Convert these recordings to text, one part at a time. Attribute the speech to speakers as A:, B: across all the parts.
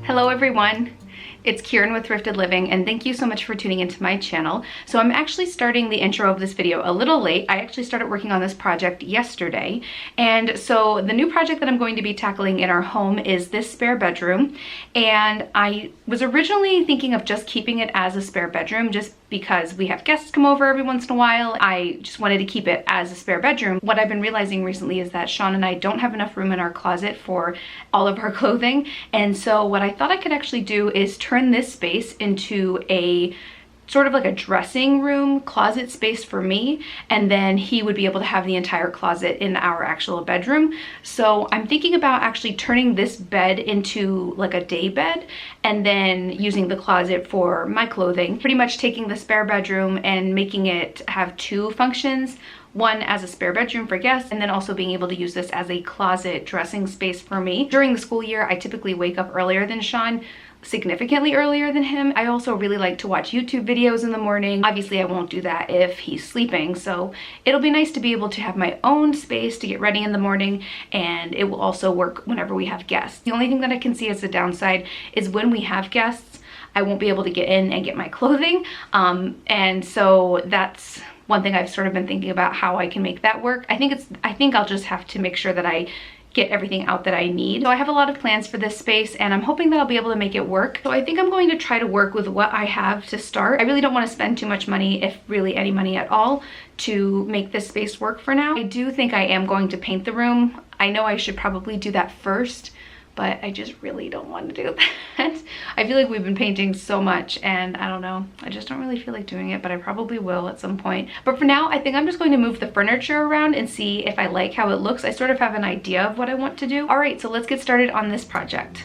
A: Hello everyone, it's Kieran with Thrifted Living, and thank you so much for tuning into my channel. So I'm actually starting the intro of this video a little late. I actually started working on this project yesterday, and so the new project that I'm going to be tackling in our home is this spare bedroom. And I was originally thinking of just keeping it as a spare bedroom just because we have guests come over every once in a while. I just wanted to keep it as a spare bedroom. What I've been realizing recently is that Sean and I don't have enough room in our closet for all of our clothing, and so what I thought I could actually do is turn this space into a sort of like a dressing room closet space for me, and then he would be able to have the entire closet in our actual bedroom. So I'm thinking about actually turning this bed into like a day bed and then using the closet for my clothing. Pretty much taking the spare bedroom and making it have two functions. One as a spare bedroom for guests, and then also being able to use this as a closet dressing space for me. During the school year, I typically wake up earlier than Sean, significantly earlier than him. I also really like to watch YouTube videos in the morning. Obviously I won't do that if he's sleeping, so it'll be nice to be able to have my own space to get ready in the morning, and it will also work whenever we have guests. The only thing that I can see as a downside is when we have guests, I won't be able to get in and get my clothing, and so that's one thing I've sort of been thinking about how I can make that work. I think I'll just have to make sure that I get everything out that I need. So I have a lot of plans for this space, and I'm hoping that I'll be able to make it work. So I think I'm going to try to work with what I have to start. I really don't want to spend too much money, if really any money at all, to make this space work for now. I do think I am going to paint the room. I know I should probably do that first, but I just really don't want to do that. I feel like we've been painting so much, and I don't know, I just don't really feel like doing it, but I probably will at some point. But for now, I think I'm just going to move the furniture around and see if I like how it looks. I sort of have an idea of what I want to do. All right, so let's get started on this project.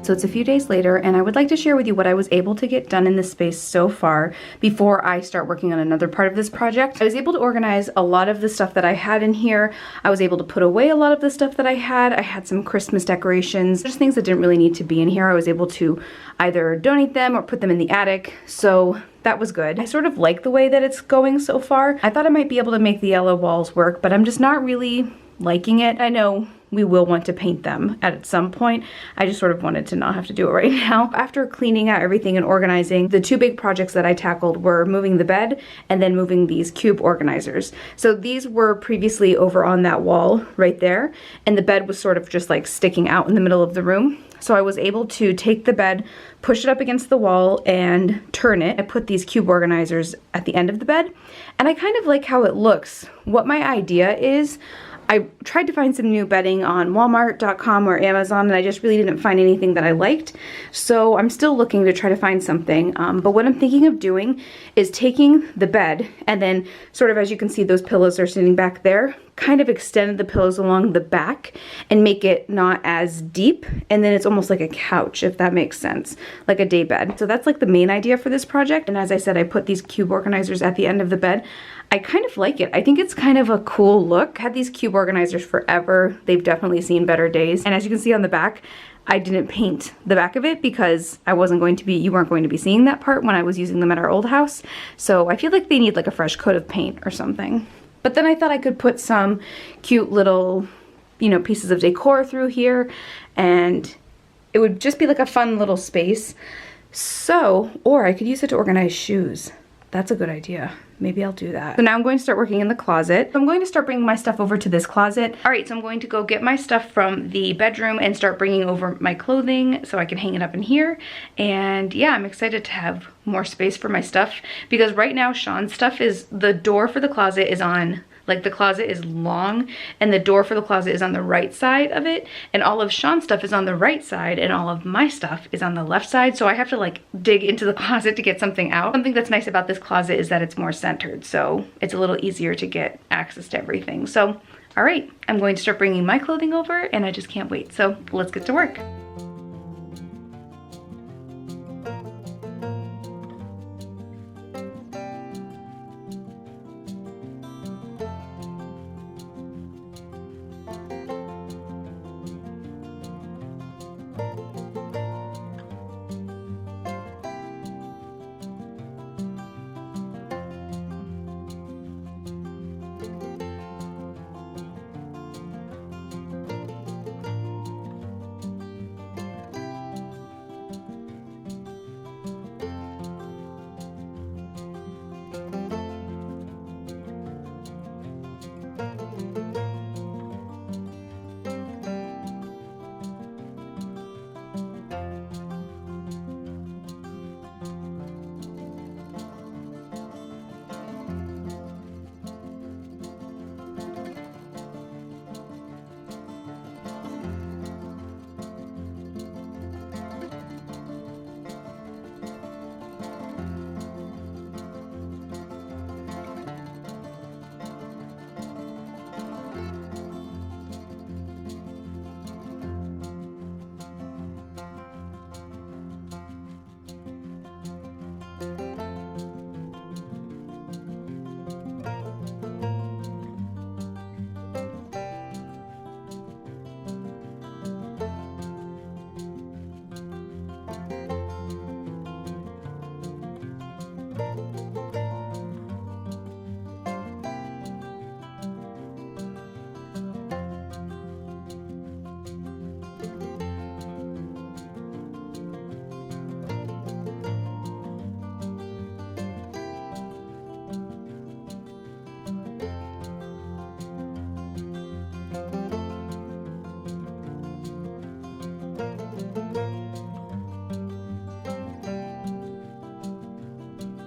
A: So it's a few days later, and I would like to share with you what I was able to get done in this space so far before I start working on another part of this project. I was able to organize a lot of the stuff that I had in here. I was able to put away a lot of the stuff that I had. I had some Christmas decorations, just things that didn't really need to be in here. I was able to either donate them or put them in the attic, so that was good. I sort of like the way that it's going so far. I thought I might be able to make the yellow walls work, but I'm just not really liking it. I know we will want to paint them at some point. I just sort of wanted to not have to do it right now. After cleaning out everything and organizing, the two big projects that I tackled were moving the bed and then moving these cube organizers. So these were previously over on that wall right there, and the bed was sort of just like sticking out in the middle of the room. So I was able to take the bed, push it up against the wall, and turn it. I put these cube organizers at the end of the bed, and I kind of like how it looks. What my idea is, I tried to find some new bedding on Walmart.com or Amazon, and I just really didn't find anything that I liked. So I'm still looking to try to find something. But what I'm thinking of doing is taking the bed and then sort of, as you can see, those pillows are sitting back there, kind of extended the pillows along the back and make it not as deep, and then it's almost like a couch, if that makes sense, like a day bed. So that's like the main idea for this project. And as I said, I put these cube organizers at the end of the bed. I kind of like it. I think it's kind of a cool look. I had these cube organizers forever. They've definitely seen better days. And as you can see on the back, I didn't paint the back of it because you weren't going to be seeing that part when I was using them at our old house. So I feel like they need like a fresh coat of paint or something. But then I thought I could put some cute little, you know, pieces of decor through here, and it would just be like a fun little space. So, or I could use it to organize shoes. That's a good idea. Maybe I'll do that. So now I'm going to start working in the closet. I'm going to start bringing my stuff over to this closet. All right, so I'm going to go get my stuff from the bedroom and start bringing over my clothing so I can hang it up in here. And yeah, I'm excited to have more space for my stuff, because right now Sean's stuff is, the door for the closet is on, like the closet is long and the door for the closet is on the right side of it, and all of Sean's stuff is on the right side and all of my stuff is on the left side. So I have to like dig into the closet to get something out. Something that's nice about this closet is that it's more centered, so it's a little easier to get access to everything. So all right, I'm going to start bringing my clothing over and I just can't wait. So let's get to work.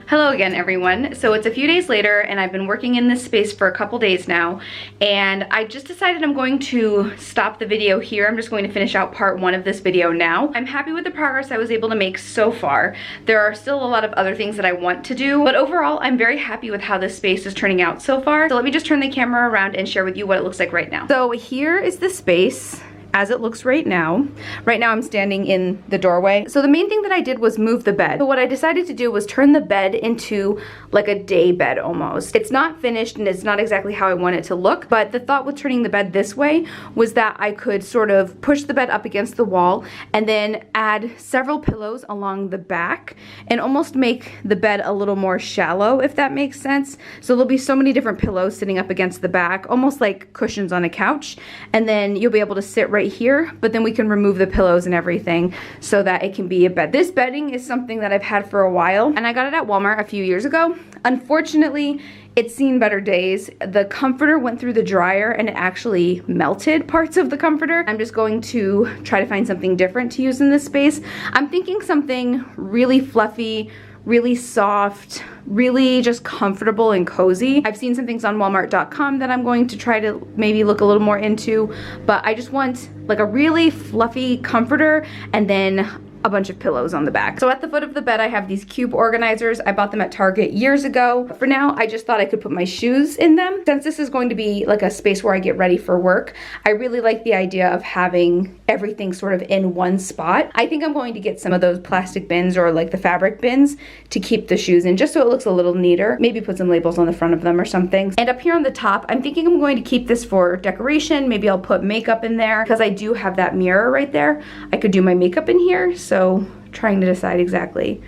A: Hello again, everyone. So it's a few days later and I've been working in this space for a couple days now, and I just decided I'm going to stop the video here. I'm just going to finish out part one of this video now. I'm happy with the progress I was able to make so far. There are still a lot of other things that I want to do, but overall I'm very happy with how this space is turning out so far. So let me just turn the camera around and share with you what it looks like right now. So here is the space as it looks right now. Right now I'm standing in the doorway. So the main thing that I did was move the bed. So what I decided to do was turn the bed into like a day bed almost. It's not finished and it's not exactly how I want it to look, but the thought with turning the bed this way was that I could sort of push the bed up against the wall and then add several pillows along the back and almost make the bed a little more shallow, if that makes sense. So there'll be so many different pillows sitting up against the back, almost like cushions on a couch, and then you'll be able to sit right here, but then we can remove the pillows and everything so that it can be a bed. This bedding is something that I've had for a while, and I got it at Walmart a few years ago. Unfortunately, it's seen better days. The comforter went through the dryer and it actually melted parts of the comforter. I'm just going to try to find something different to use in this space. I'm thinking something really fluffy, really soft, really just comfortable and cozy. I've seen some things on walmart.com that I'm going to try to maybe look a little more into, but I just want like a really fluffy comforter and then a bunch of pillows on the back. So at the foot of the bed, I have these cube organizers. I bought them at Target years ago. For now, I just thought I could put my shoes in them. Since this is going to be like a space where I get ready for work, I really like the idea of having everything sort of in one spot. I think I'm going to get some of those plastic bins or like the fabric bins to keep the shoes in, just so it looks a little neater. Maybe put some labels on the front of them or something. And up here on the top, I'm thinking I'm going to keep this for decoration. Maybe I'll put makeup in there because I do have that mirror right there. I could do my makeup in here. So trying to decide exactly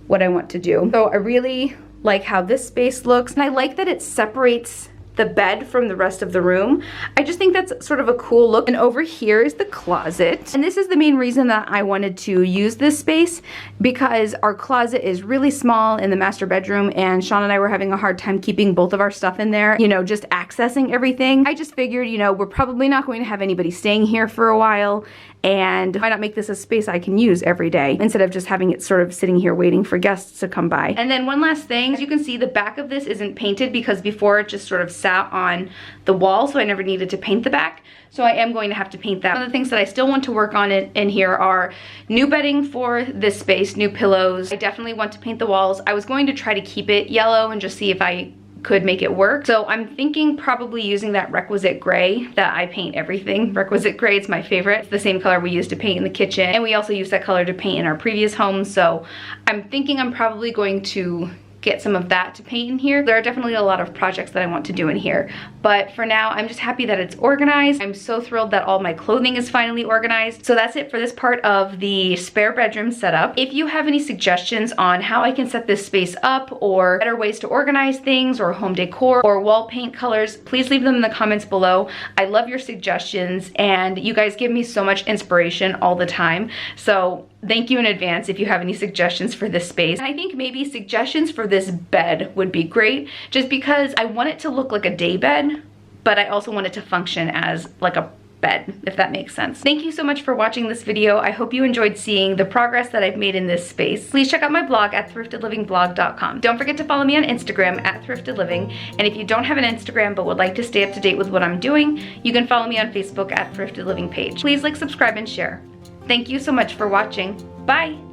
A: what I want to do. So I really like how this space looks, and I like that it separates the bed from the rest of the room. I just think that's sort of a cool look. And over here is the closet. And this is the main reason that I wanted to use this space, because our closet is really small in the master bedroom, and Sean and I were having a hard time keeping both of our stuff in there, you know, just accessing everything. I just figured, you know, we're probably not going to have anybody staying here for a while, and why not make this a space I can use every day instead of just having it sort of sitting here waiting for guests to come by. And then one last thing, as you can see, the back of this isn't painted because before it just sort of sat on the wall, so I never needed to paint the back. So I am going to have to paint that. One of the things that I still want to work on in here are new bedding for this space, new pillows. I definitely want to paint the walls. I was going to try to keep it yellow and just see if I could make it work. So I'm thinking probably using that requisite gray that I paint everything. Requisite gray, it's my favorite. It's the same color we used to paint in the kitchen, and we also used that color to paint in our previous home. So I'm thinking I'm probably going to get some of that to paint in here. There are definitely a lot of projects that I want to do in here, but for now I'm just happy that it's organized. I'm so thrilled that all my clothing is finally organized. So that's it for this part of the spare bedroom setup. If you have any suggestions on how I can set this space up, or better ways to organize things, or home decor, or wall paint colors, please leave them in the comments below. I love your suggestions, and you guys give me so much inspiration all the time. So thank you in advance if you have any suggestions for this space. And I think maybe suggestions for this bed would be great, just because I want it to look like a day bed, but I also want it to function as like a bed, if that makes sense. Thank you so much for watching this video. I hope you enjoyed seeing the progress that I've made in this space. Please check out my blog at thriftedlivingblog.com. Don't forget to follow me on Instagram at thriftedliving. And if you don't have an Instagram but would like to stay up to date with what I'm doing, you can follow me on Facebook at thriftedliving page. Please like, subscribe, and share. Thank you so much for watching. Bye!